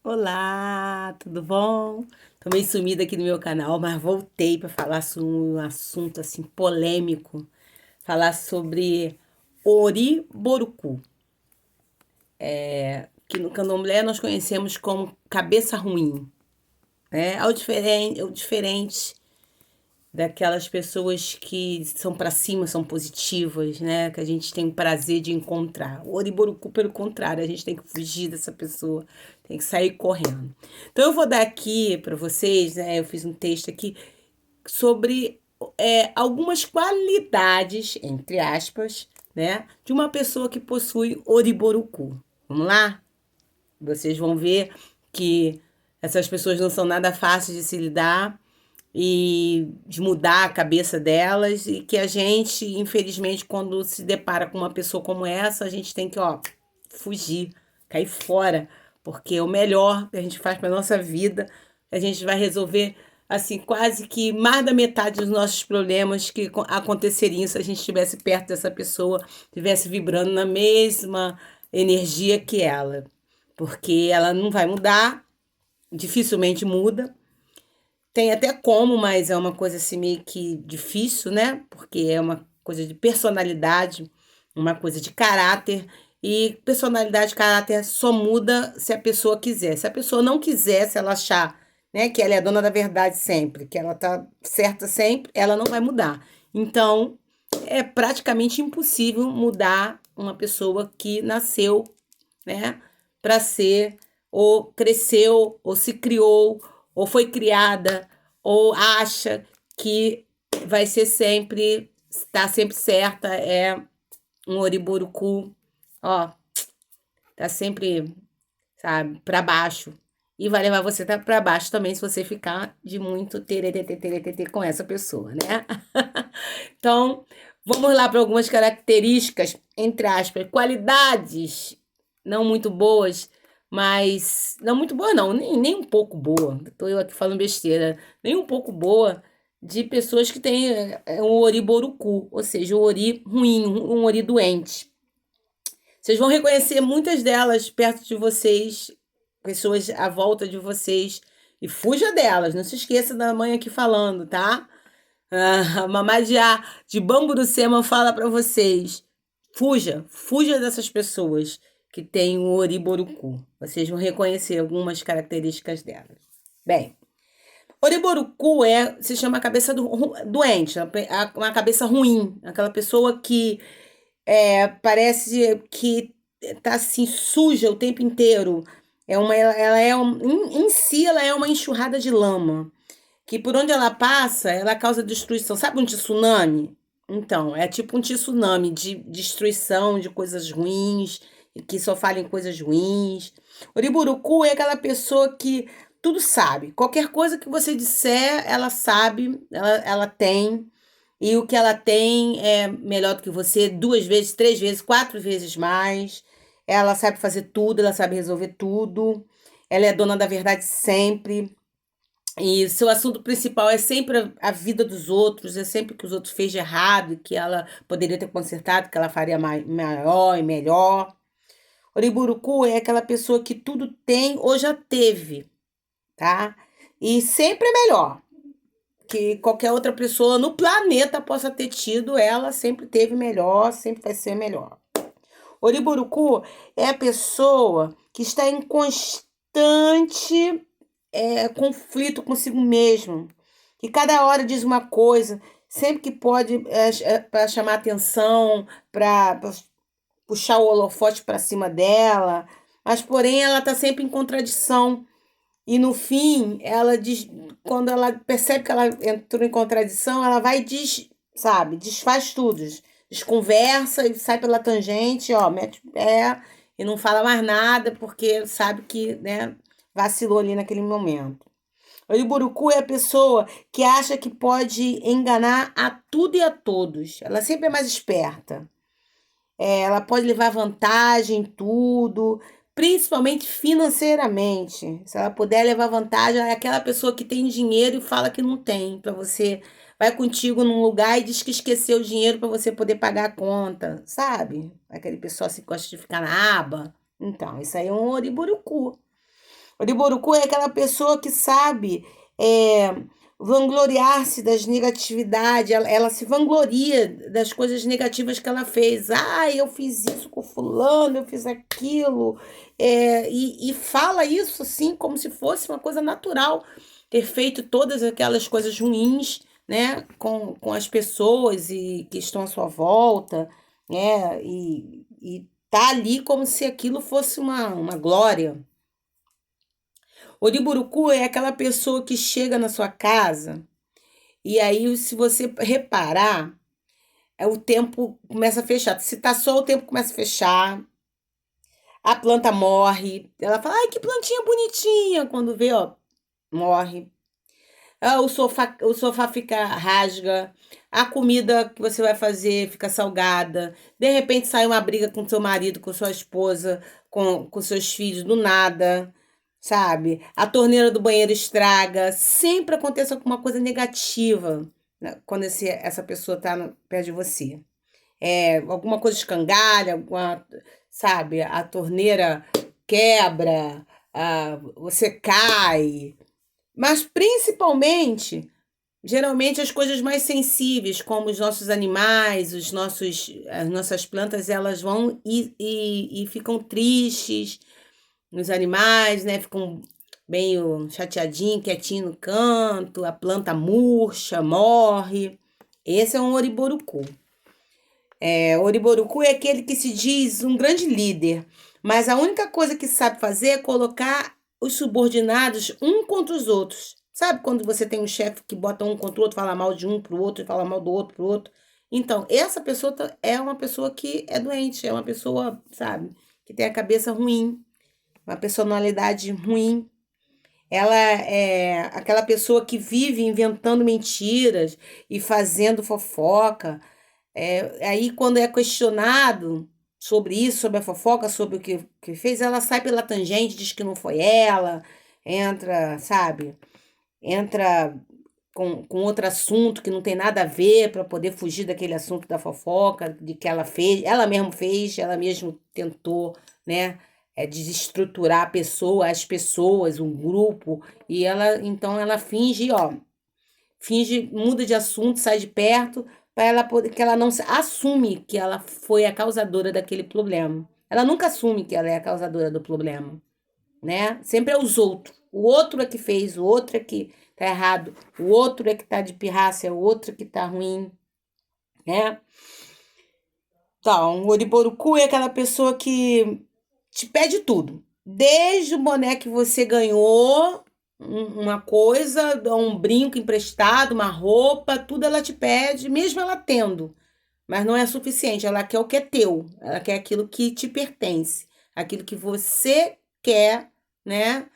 Olá, tudo bom? Tô meio sumida aqui no meu canal, mas voltei para falar sobre um assunto assim polêmico, falar sobre Oriborucu, que no candomblé nós conhecemos como cabeça ruim, né? É o diferente daquelas pessoas que são para cima, são positivas, né? Que a gente tem o prazer de encontrar. O Oriborucu, pelo contrário, a gente tem que fugir dessa pessoa, tem que sair correndo. Então eu vou dar aqui para vocês, né? Eu fiz um texto aqui sobre algumas qualidades, entre aspas, né? De uma pessoa que possui Oriborucu. Vamos lá? Vocês vão ver que essas pessoas não são nada fáceis de se lidar e de mudar a cabeça delas e que a gente, infelizmente, quando se depara com uma pessoa como essa, a gente tem que, fugir, cair fora, porque o melhor que a gente faz para nossa vida, a gente vai resolver assim quase que mais da metade dos nossos problemas que aconteceriam se a gente estivesse perto dessa pessoa, estivesse vibrando na mesma energia que ela, porque ela não vai mudar, dificilmente muda. Tem até como, mas é uma coisa assim meio que difícil, né? Porque é uma coisa de personalidade, uma coisa de caráter. E personalidade e caráter só muda se a pessoa quiser. Se a pessoa não quiser, se ela achar, né, que ela é a dona da verdade sempre, que ela tá certa sempre, ela não vai mudar. Então, é praticamente impossível mudar uma pessoa que nasceu, né, para ser, ou cresceu, ou se criou, ou foi criada, ou acha que vai ser sempre, está sempre certa, é um oriburucu, ó, tá sempre, sabe, para baixo. E vai levar você para baixo também se você ficar de muito teretetê com essa pessoa, né? Então, vamos lá para algumas características, entre aspas, qualidades não muito boas, mas não muito boa não, nem um pouco boa. Tô eu aqui falando besteira, nem um pouco boa de pessoas que têm um ori borucu, ou seja, um ori ruim, um ori doente. Vocês vão reconhecer muitas delas perto de vocês, pessoas à volta de vocês, e fuja delas, não se esqueça da mãe aqui falando, tá? Ah, Mamá de Bamburucema fala para vocês. Fuja dessas pessoas que têm o Oriborucu. Vocês vão reconhecer algumas características delas. Bem, Oriborucu se chama cabeça doente, uma cabeça ruim, aquela pessoa que parece que tá assim suja o tempo inteiro. Ela é em si ela é uma enxurrada de lama que por onde ela passa, ela causa destruição. Sabe um tsunami? Então, é tipo um tsunami de destruição de coisas ruins, e que só fala em coisas ruins. Oriburuku é aquela pessoa que tudo sabe. Qualquer coisa que você disser, ela sabe, ela tem. E o que ela tem é melhor do que você, duas vezes, três vezes, quatro vezes mais. Ela sabe fazer tudo, ela sabe resolver tudo. Ela é dona da verdade sempre. E seu assunto principal é sempre a vida dos outros, é sempre o que os outros fez de errado, que ela poderia ter consertado, que ela faria maior e melhor. Oriburuku é aquela pessoa que tudo tem ou já teve, tá? E sempre é melhor que qualquer outra pessoa no planeta possa ter tido, ela sempre teve melhor, sempre vai ser melhor. Oriburuku é a pessoa que está em constante conflito consigo mesmo. Que cada hora diz uma coisa, sempre que pode, para chamar atenção, para puxar o holofote para cima dela, mas porém ela está sempre em contradição. E no fim, ela diz, quando ela percebe que ela entrou em contradição, ela vai e diz, sabe, desfaz tudo, desconversa e sai pela tangente, ó, mete o pé e não fala mais nada, porque sabe que, né, vacilou ali naquele momento. O Iburuku é a pessoa que acha que pode enganar a tudo e a todos. Ela sempre é mais esperta. Ela pode levar vantagem em tudo, principalmente financeiramente. Se ela puder levar vantagem, é aquela pessoa que tem dinheiro e fala que não tem. Para você, vai contigo num lugar e diz que esqueceu o dinheiro para você poder pagar a conta, sabe? Aquele pessoal que gosta de ficar na aba. Então, isso aí é um oriburucu. Oriborucu é aquela pessoa que sabe é, vangloriar-se das negatividades, ela se vangloria das coisas negativas que ela fez. Ah, eu fiz isso com fulano, eu fiz aquilo. E fala isso assim, como se fosse uma coisa natural, ter feito todas aquelas coisas ruins, né, com as pessoas e que estão à sua volta, né, e tá ali como se aquilo fosse uma glória. Oriburucu é aquela pessoa que chega na sua casa e aí, se você reparar, o tempo começa a fechar. Se tá sol, o tempo começa a fechar, a planta morre. Ela fala, ai, que plantinha bonitinha. Quando vê, ó, morre. Ah, o sofá fica rasga, a comida que você vai fazer fica salgada. De repente sai uma briga com seu marido, com sua esposa, com seus filhos, do nada, sabe? A torneira do banheiro estraga. Sempre acontece alguma coisa negativa, né, quando essa pessoa tá perto de você. Alguma coisa escangalha, sabe? A torneira quebra, você cai. Mas principalmente, geralmente as coisas mais sensíveis, como os nossos animais, as nossas plantas, elas vão e ficam tristes. Os animais, né, ficam meio chateadinho, quietinho no canto, a planta murcha, morre. Esse é um oriborucu. Oriborucu é aquele que se diz um grande líder, mas a única coisa que sabe fazer é colocar os subordinados um contra os outros. Sabe quando você tem um chefe que bota um contra o outro, fala mal de um pro outro e fala mal do outro pro outro? Então, essa pessoa é uma pessoa que é doente, é uma pessoa, sabe, que tem a cabeça ruim, uma personalidade ruim. Ela é aquela pessoa que vive inventando mentiras e fazendo fofoca. Aí, quando é questionado sobre isso, sobre a fofoca, sobre o que fez, ela sai pela tangente, diz que não foi ela, entra, sabe? Entra com outro assunto que não tem nada a ver para poder fugir daquele assunto da fofoca, de que ela fez, ela mesma fez, ela mesma tentou, né? Desestruturar a pessoa, as pessoas, um grupo, e então ela finge, ó, muda de assunto, sai de perto, para ela poder, que ela não assume que ela foi a causadora daquele problema. Ela nunca assume que ela é a causadora do problema, né? Sempre é os outros. O outro é que fez, o outro é que tá errado, o outro é que tá de pirraça, é o outro que tá ruim, né? Então, o Oriboruku é aquela pessoa que te pede tudo. Desde o boné que você ganhou, uma coisa, um brinco emprestado, uma roupa, tudo ela te pede, mesmo ela tendo. Mas não é suficiente, ela quer o que é teu, ela quer aquilo que te pertence, aquilo que você quer, né?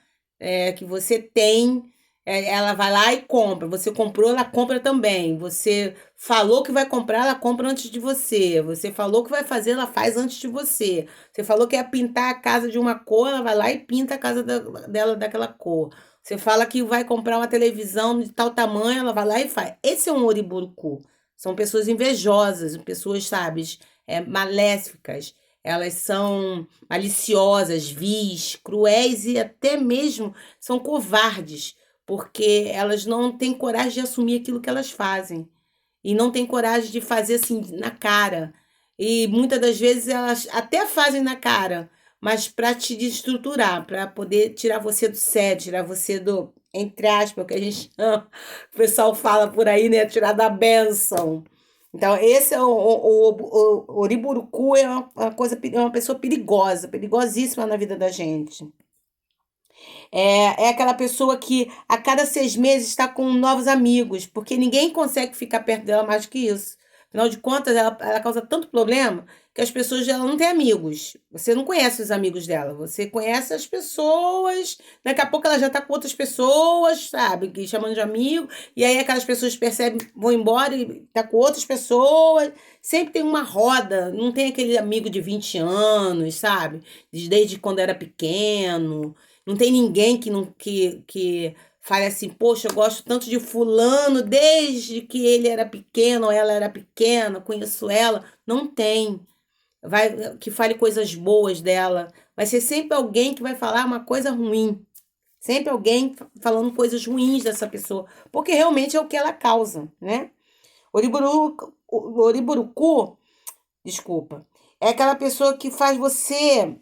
Que você tem, ela vai lá e compra. Você comprou, ela compra também. Você falou que vai comprar, ela compra antes de você. Você falou que vai fazer, ela faz antes de você. Você falou que ia pintar a casa de uma cor, ela vai lá e pinta a casa dela daquela cor. Você fala que vai comprar uma televisão de tal tamanho, ela vai lá e faz. Esse é um oriburuku. São pessoas invejosas, pessoas, sabes, maléficas. Elas são maliciosas, vis, cruéis e até mesmo são covardes, porque elas não têm coragem de assumir aquilo que elas fazem e não têm coragem de fazer assim na cara. E muitas das vezes elas até fazem na cara, mas para te desestruturar, para poder tirar você do sério, tirar você do, entre aspas, o que a gente chama, o pessoal fala por aí, né? Tirar da bênção. Então, esse é o Oriburuku é uma coisa, é uma pessoa perigosa, perigosíssima na vida da gente. É aquela pessoa que a cada 6 meses está com novos amigos, porque ninguém consegue ficar perto dela mais que isso. Afinal de contas, ela causa tanto problema que as pessoas dela não têm amigos. Você não conhece os amigos dela, você conhece as pessoas. Daqui a pouco ela já está com outras pessoas, sabe? Que chamando de amigo. E aí aquelas pessoas percebem, vão embora e tá com outras pessoas. Sempre tem uma roda, não tem aquele amigo de 20 anos, sabe? Desde quando era pequeno. Não tem ninguém que não que fale assim, poxa, eu gosto tanto de fulano desde que ele era pequeno ou ela era pequena, conheço ela. Não tem. Que fale coisas boas dela. Vai ser sempre alguém que vai falar uma coisa ruim, Sempre alguém falando coisas ruins dessa pessoa, porque realmente é o que ela causa, né? O Oriburucu, desculpa, é aquela pessoa que faz você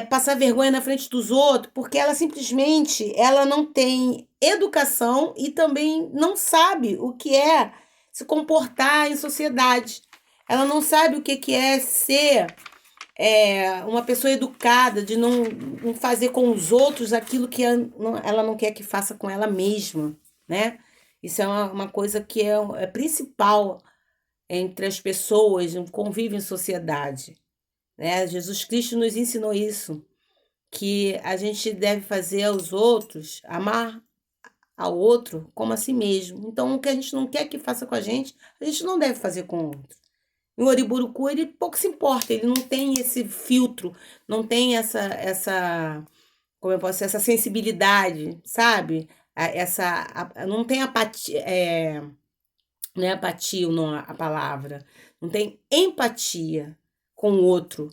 passar vergonha na frente dos outros, porque ela simplesmente ela não tem educação e também não sabe o que é se comportar em sociedade. Ela não sabe o que é ser uma pessoa educada, de não fazer com os outros aquilo que ela não quer que faça com ela mesma, né? Isso é uma coisa que é principal entre as pessoas, um convívio em sociedade, né? Jesus Cristo nos ensinou isso, que a gente deve fazer aos outros, amar ao outro como a si mesmo. Então, o que a gente não quer que faça com a gente não deve fazer com o outro. E o Oriburucu, ele pouco se importa, ele não tem esse filtro, não tem como eu posso dizer, essa sensibilidade, sabe? Não tem apatia, não é apatia a palavra, não tem empatia com o outro.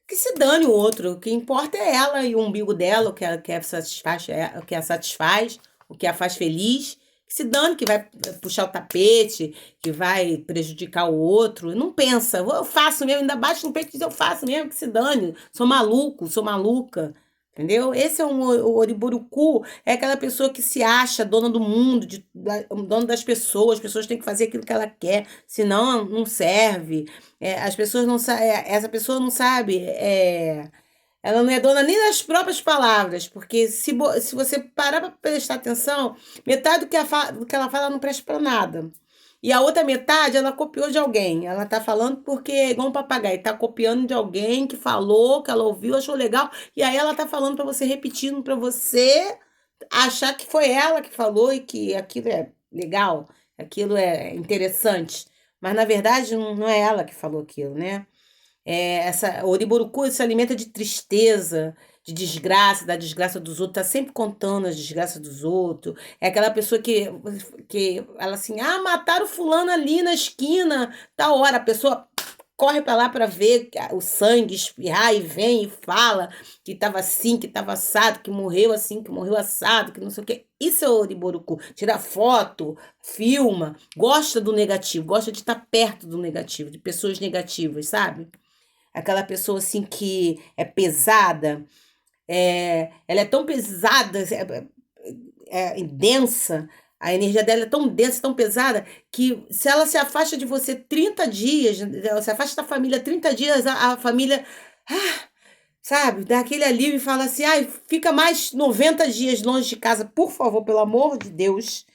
Que se dane o outro, o que importa é ela e o umbigo dela, o que ela quer satisfaz, o que a satisfaz, o que a faz feliz. Que se dane, que vai puxar o tapete, que vai prejudicar o outro. Não pensa, eu faço mesmo, ainda bate no peito e diz eu faço mesmo, que se dane. Sou maluco, sou maluca. Entendeu? Esse é o Oriburucu, é aquela pessoa que se acha dona do mundo, dona das pessoas, as pessoas têm que fazer aquilo que ela quer, senão não serve. As pessoas não sabem, essa pessoa não sabe, ela não é dona nem das próprias palavras, porque se você parar para prestar atenção, metade do que ela fala não presta para nada. E a outra metade ela copiou de alguém. Ela tá falando porque é igual um papagaio, tá copiando de alguém que falou, que ela ouviu, achou legal, e aí ela tá falando para você, repetindo para você achar que foi ela que falou e que aquilo é legal, aquilo é interessante. Mas na verdade não é ela que falou aquilo, né? O Oriburucu se alimenta de tristeza, de desgraça, da desgraça dos outros, tá sempre contando as desgraças dos outros. É aquela pessoa que ela assim, mataram fulano ali na esquina, tal hora, a pessoa corre para lá para ver o sangue espirrar e vem e fala que estava assim, que estava assado, que morreu assim, que morreu assado, que não sei o quê. Isso é o Oriburucu. Tira foto, filma, gosta do negativo, gosta de estar perto do negativo, de pessoas negativas, sabe? Aquela pessoa assim que é pesada, ela é tão pesada, e densa, a energia dela é tão densa, tão pesada, que se ela se afasta de você 30 dias, ela se afasta da família 30 dias, a família, sabe, dá aquele alívio e fala assim, ai, fica mais 90 dias longe de casa, por favor, pelo amor de Deus,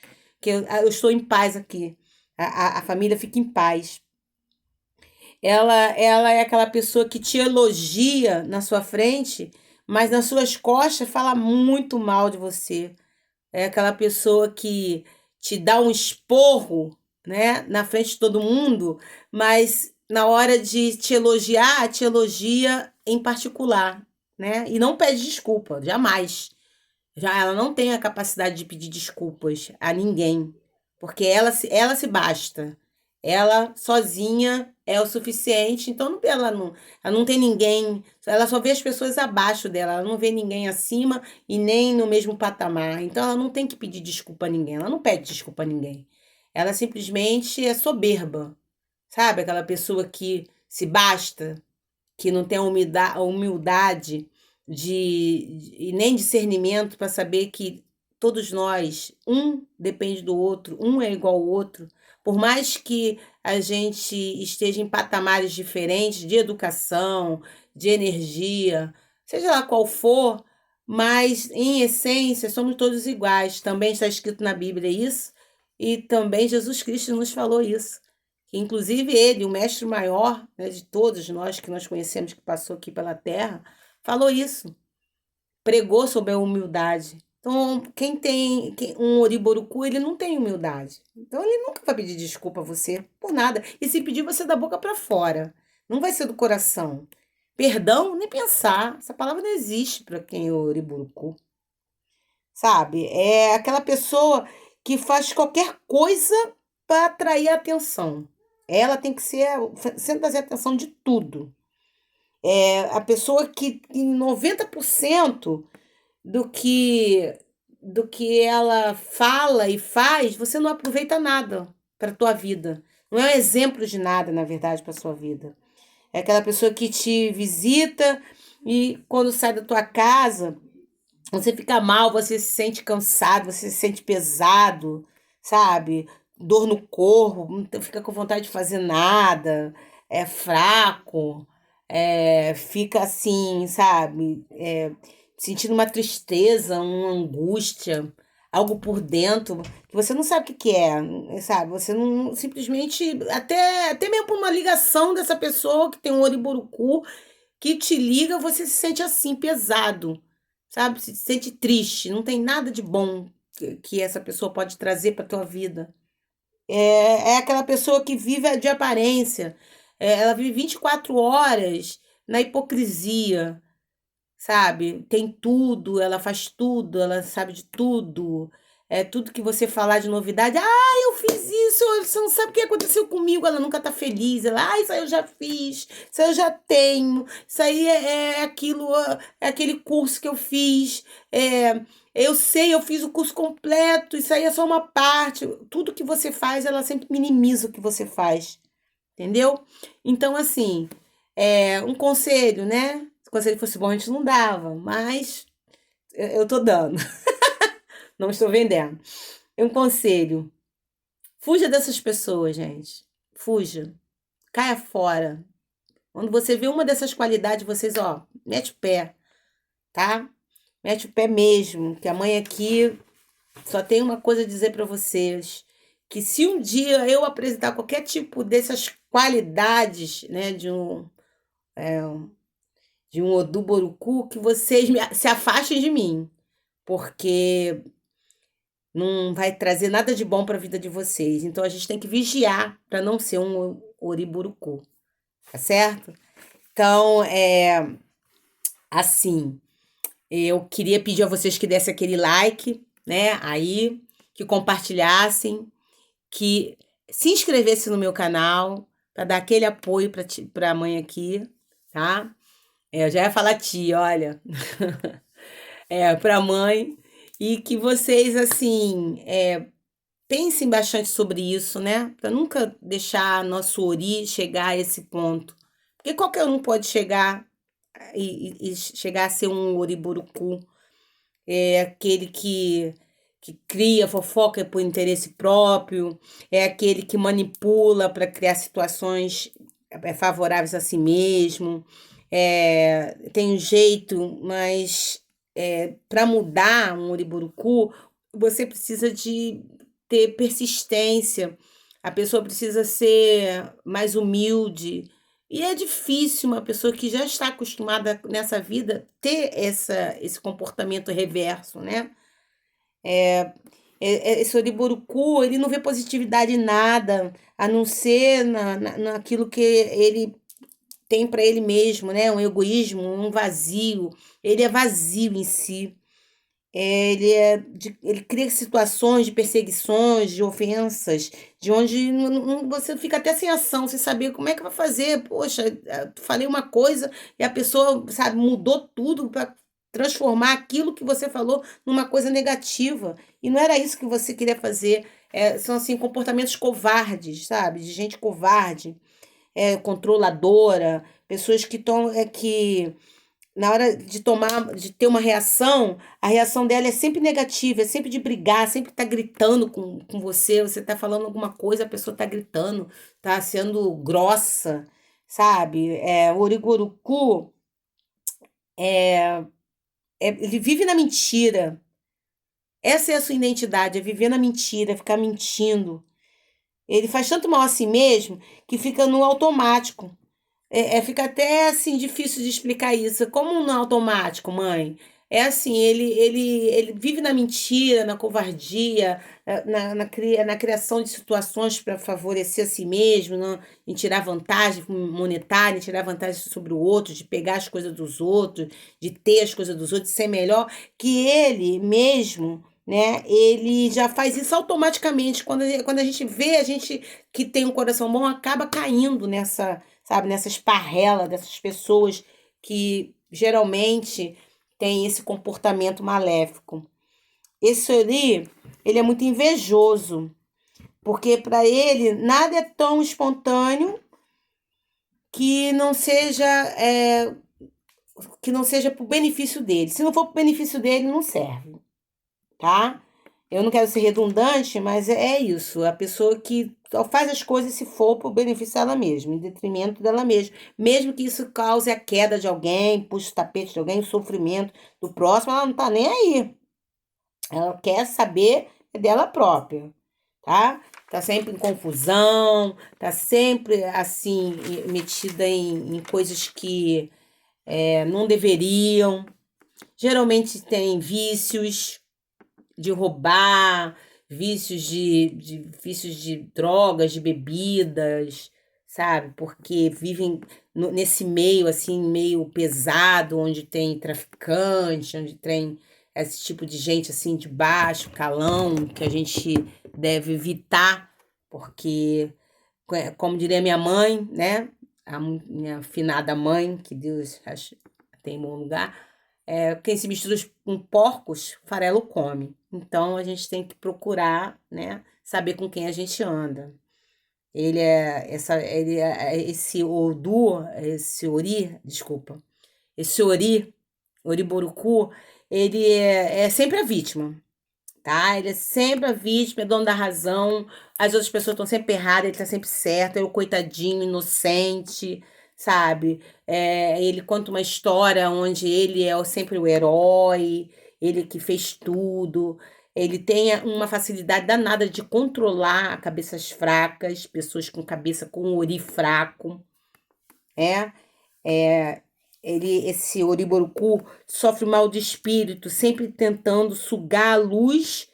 que eu estou em paz aqui. A família fica em paz. Ela é aquela pessoa que te elogia na sua frente, mas nas suas costas fala muito mal de você. É aquela pessoa que te dá um esporro, né, na frente de todo mundo, mas na hora de te elogia em particular, né? E não pede desculpa, jamais. Já ela não tem a capacidade de pedir desculpas a ninguém, porque ela se basta. Ela sozinha é o suficiente, então ela não tem ninguém, ela só vê as pessoas abaixo dela, ela não vê ninguém acima e nem no mesmo patamar. Então ela não tem que pedir desculpa a ninguém, ela não pede desculpa a ninguém. Ela simplesmente é soberba, sabe? Aquela pessoa que se basta, que não tem a humildade e nem discernimento para saber que todos nós, um depende do outro, um é igual ao outro. Por mais que a gente esteja em patamares diferentes de educação, de energia, seja lá qual for, mas em essência somos todos iguais. Também está escrito na Bíblia isso, e também Jesus Cristo nos falou isso. Inclusive ele, o mestre maior, né, de todos nós que nós conhecemos, que passou aqui pela Terra, falou isso, pregou sobre a humildade. Então, um Oriborucu, ele não tem humildade. Então, ele nunca vai pedir desculpa a você por nada. E se pedir, você da boca para fora. Não vai ser do coração. Perdão, nem pensar. Essa palavra não existe para quem é Oriborucu. Sabe? É aquela pessoa que faz qualquer coisa para atrair a atenção. Ela tem que ser o centro das atenção de tudo. É a pessoa que em 90% do que do que ela fala e faz, você não aproveita nada para tua vida. Não é um exemplo de nada, na verdade, para sua vida. É aquela pessoa que te visita e quando sai da tua casa, você fica mal, você se sente cansado, você se sente pesado, sabe? Dor no corpo, não fica com vontade de fazer nada, é fraco, fica assim, sabe? Sentindo uma tristeza, uma angústia, algo por dentro que você não sabe o que que é, sabe? Você não simplesmente, até mesmo por uma ligação dessa pessoa que tem um oriburucu que te liga, você se sente assim, pesado, sabe? Se sente triste, não tem nada de bom que essa pessoa pode trazer para tua vida. É aquela pessoa que vive de aparência, ela vive 24 horas na hipocrisia, sabe? Tem tudo, ela faz tudo, ela sabe de tudo. É tudo que você falar de novidade. Ah, eu fiz isso, você não sabe o que aconteceu comigo. Ela nunca tá feliz. Ela, ah, isso aí eu já fiz, isso aí eu já tenho, isso aí é aquilo, é aquele curso que eu fiz. Eu sei, eu fiz o curso completo, isso aí é só uma parte. Tudo que você faz, ela sempre minimiza o que você faz. Entendeu? Então, assim, um conselho, né? Se o conselho fosse bom, a gente não dava, mas eu tô dando, não estou vendendo. Um conselho: fuja dessas pessoas, gente. Fuja. Caia fora. Quando você vê uma dessas qualidades, vocês, ó, mete o pé, tá? Mete o pé mesmo, que a mãe aqui só tem uma coisa a dizer pra vocês. Que se um dia eu apresentar qualquer tipo dessas qualidades, né, de um Oduboruku, que vocês se afastem de mim, porque não vai trazer nada de bom para a vida de vocês. Então a gente tem que vigiar para não ser um Oriburuku, tá certo? Então, assim, eu queria pedir a vocês que dessem aquele like, né? Aí, que compartilhassem, que se inscrevesse no meu canal para dar aquele apoio para a mãe aqui, tá? Eu já ia falar tia, olha. Para a mãe. E que vocês, assim, pensem bastante sobre isso, né? Para nunca deixar nosso Ori chegar a esse ponto. Porque qualquer um pode chegar e chegar a ser um Oriburuku. É aquele que cria fofoca por interesse próprio, é aquele que manipula para criar situações favoráveis a si mesmo, tem um jeito, mas para mudar um Uriburuku, você precisa de ter persistência, a pessoa precisa ser mais humilde. E é difícil uma pessoa que já está acostumada nessa vida ter esse comportamento reverso, né? Esse Oriburuku, ele não vê positividade em nada, a não ser naquilo que ele tem para ele mesmo, né? Um egoísmo, um vazio. Ele é vazio em si. Ele cria situações de perseguições, de ofensas, de onde você fica até sem ação, sem saber como é que vai fazer. Poxa, falei uma coisa e a pessoa, sabe, mudou tudo para transformar aquilo que você falou numa coisa negativa. E não era isso que você queria fazer. São, assim, comportamentos covardes, sabe? De gente covarde, controladora, pessoas que na hora de ter uma reação, a reação dela é sempre negativa, é sempre de brigar, sempre tá gritando com você, você tá falando alguma coisa, a pessoa tá gritando, tá sendo grossa, sabe? O Origuruku, ele vive na mentira. Essa é a sua identidade, é viver na mentira, é ficar mentindo. Ele faz tanto mal a si mesmo que fica no automático. Fica até assim difícil de explicar isso. Como no automático, mãe? É assim, ele vive na mentira, na covardia, na criação de situações para favorecer a si mesmo, em tirar vantagem monetária, em tirar vantagem sobre o outro, de pegar as coisas dos outros, de ter as coisas dos outros, de ser melhor, que ele mesmo, né? Ele já faz isso automaticamente. Quando a gente vê, a gente que tem um coração bom acaba caindo nessa, sabe, nessa esparrela dessas pessoas que geralmente têm esse comportamento maléfico. esse Ori, ele é muito invejoso, porque para ele nada é tão espontâneo que não seja que não seja para o benefício dele. Se não for para o benefício dele, não serve, tá? Eu não quero ser redundante, mas é isso. A pessoa que só faz as coisas se for para o benefício dela mesma, em detrimento dela mesma. Mesmo que isso cause a queda de alguém, puxe o tapete de alguém, o sofrimento do próximo, ela não tá nem aí. Ela quer saber dela própria, tá? Tá sempre em confusão, tá sempre assim, metida em coisas que não deveriam. Geralmente tem vícios de roubar, vícios de drogas, de bebidas, sabe? Porque vivem nesse meio assim, meio pesado, onde tem traficante, onde tem esse tipo de gente assim de baixo calão, que a gente deve evitar, porque como diria minha mãe, né? A minha finada mãe, que Deus tem em bom lugar, quem se mistura com porcos, farelo come. Então a gente tem que procurar, né, saber com quem a gente anda. Ele é esse Odu, esse Ori, desculpa, esse Oriboruku, ele é sempre a vítima, tá? Ele é sempre a vítima, é dono da razão. As outras pessoas estão sempre erradas, ele tá sempre certo. É o coitadinho, inocente, sabe? Ele conta uma história onde ele é sempre o herói, ele que fez tudo. Ele tem uma facilidade danada de controlar cabeças fracas, pessoas com cabeça com ori fraco, é. É, esse Oriboruku sofre mal de espírito, sempre tentando sugar a luz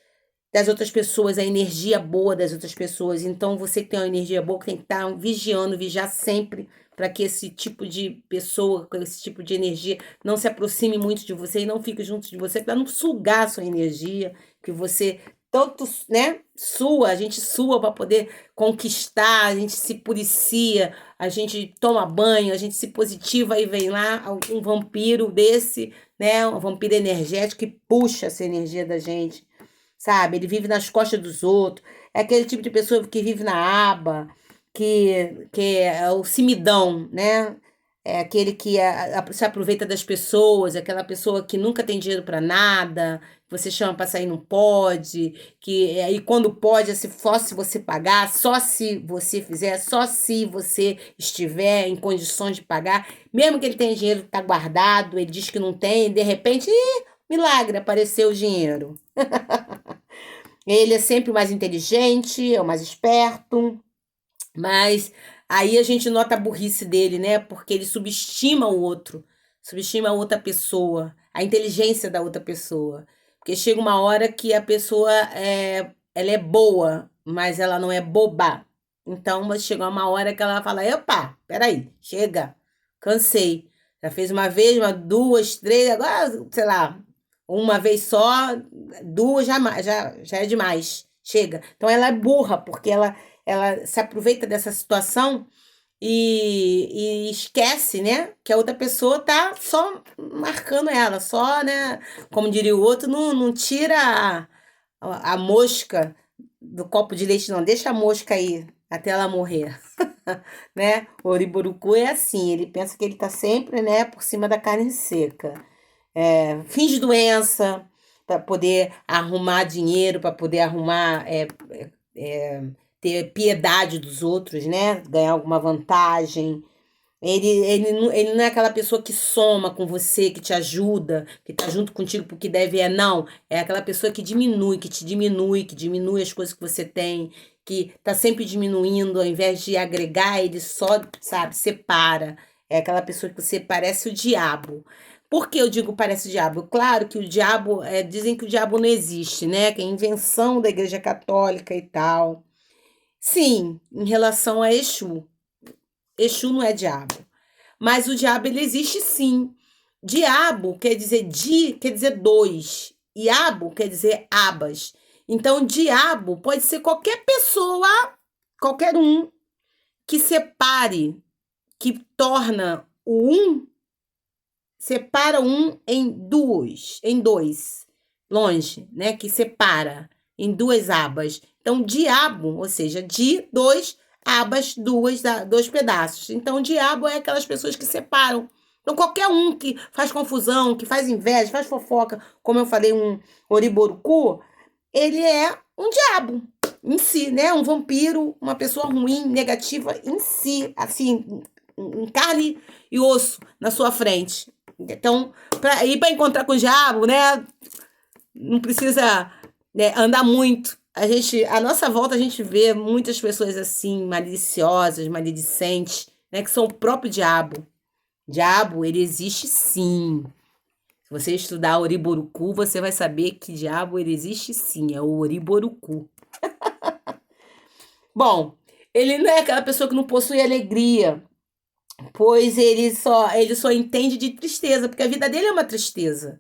das outras pessoas, a energia boa das outras pessoas. Então, você que tem uma energia boa, tem que estar vigiando, vigiar sempre para que esse tipo de pessoa, com esse tipo de energia, não se aproxime muito de você e não fique junto de você, para não sugar a sua energia, que você tanto, né, sua, a gente sua para poder conquistar, a gente se policia, a gente toma banho, a gente se positiva e vem lá um vampiro desse, né, um vampiro energético que puxa essa energia da gente, sabe? Ele vive nas costas dos outros. É aquele tipo de pessoa que vive na aba, que é o cimidão, né? É aquele que se aproveita das pessoas, aquela pessoa que nunca tem dinheiro para nada, que você chama para sair não pode, que aí quando pode é se for se você pagar, só se você fizer, só se você estiver em condições de pagar, mesmo que ele tenha dinheiro que tá guardado, ele diz que não tem, de repente, milagre, apareceu o dinheiro. Ele é sempre o mais inteligente, é o mais esperto, mas aí a gente nota a burrice dele, né? Porque ele subestima o outro, subestima a outra pessoa, a inteligência da outra pessoa. Porque chega uma hora que a pessoa ela é boa, mas ela não é boba. Então, mas chega uma hora que ela fala: "Epa, peraí, chega, cansei. Já fez uma vez, uma, duas, três, agora, sei lá, uma vez só, duas já é demais. Chega." Então ela é burra, porque ela se aproveita dessa situação e esquece, né, que a outra pessoa tá só marcando ela, só, né, como diria o outro, não tira a mosca do copo de leite, não, deixa a mosca aí até ela morrer, né? O Oriburuku é assim, ele pensa que ele tá sempre, né, por cima da carne seca. Finge doença para poder arrumar dinheiro, para poder arrumar, ter piedade dos outros, né? Ganhar alguma vantagem. Ele não é aquela pessoa que soma com você, que te ajuda, que tá junto contigo porque deve não. É aquela pessoa que diminui, que te diminui, que diminui as coisas que você tem, que tá sempre diminuindo, ao invés de agregar, ele só, sabe, separa. É aquela pessoa que você parece o diabo. Por que eu digo parece o diabo? Claro que o diabo, dizem que o diabo não existe, né? Que é invenção da Igreja Católica e tal. Sim, em relação a Exu. Exu não é diabo. Mas o diabo, ele existe sim. Diabo quer dizer quer dizer dois. E abo quer dizer abas. Então, diabo pode ser qualquer pessoa, qualquer um, que separe, que torna o um, separa um em dois. longe, né? Que separa em duas abas. Então, diabo, ou seja, de dois, abas, dois pedaços. Então, diabo é aquelas pessoas que separam. Então, qualquer um que faz confusão, que faz inveja, faz fofoca, como eu falei, um oriborucu, ele é um diabo em si, né? Um vampiro, uma pessoa ruim, negativa em si, assim, em carne e osso na sua frente. Então, para ir para encontrar com o diabo, né? Não precisa, né, andar muito. A nossa volta, a gente vê muitas pessoas assim, maliciosas, maledicentes, né? Que são o próprio diabo. Diabo, ele existe sim. Se você estudar Oriborucu, você vai saber que diabo ele existe sim, é o Oriborucu. Bom, ele não é aquela pessoa que não possui alegria, pois ele só entende de tristeza, porque a vida dele é uma tristeza.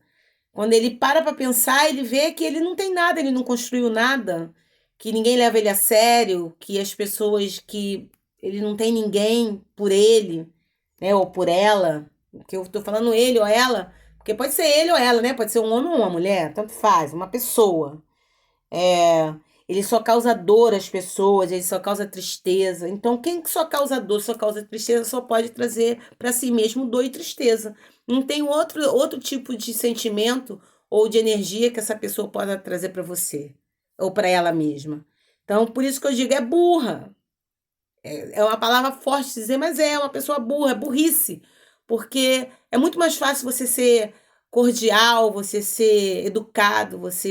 Quando ele para pensar, ele vê que ele não tem nada, ele não construiu nada, que ninguém leva ele a sério, que as pessoas que ele não tem ninguém por ele, né, ou por ela, que eu tô falando ele ou ela, porque pode ser ele ou ela, né? Pode ser um homem ou uma mulher, tanto faz, uma pessoa. É, ele só causa dor às pessoas, ele só causa tristeza. Então, quem só causa dor, só causa tristeza, só pode trazer para si mesmo dor e tristeza. Não tem outro tipo de sentimento ou de energia que essa pessoa possa trazer para você ou para ela mesma. Então, por isso que eu digo, é burra. É uma palavra forte dizer, mas é uma pessoa burra, é burrice. Porque é muito mais fácil você ser cordial, você ser educado, você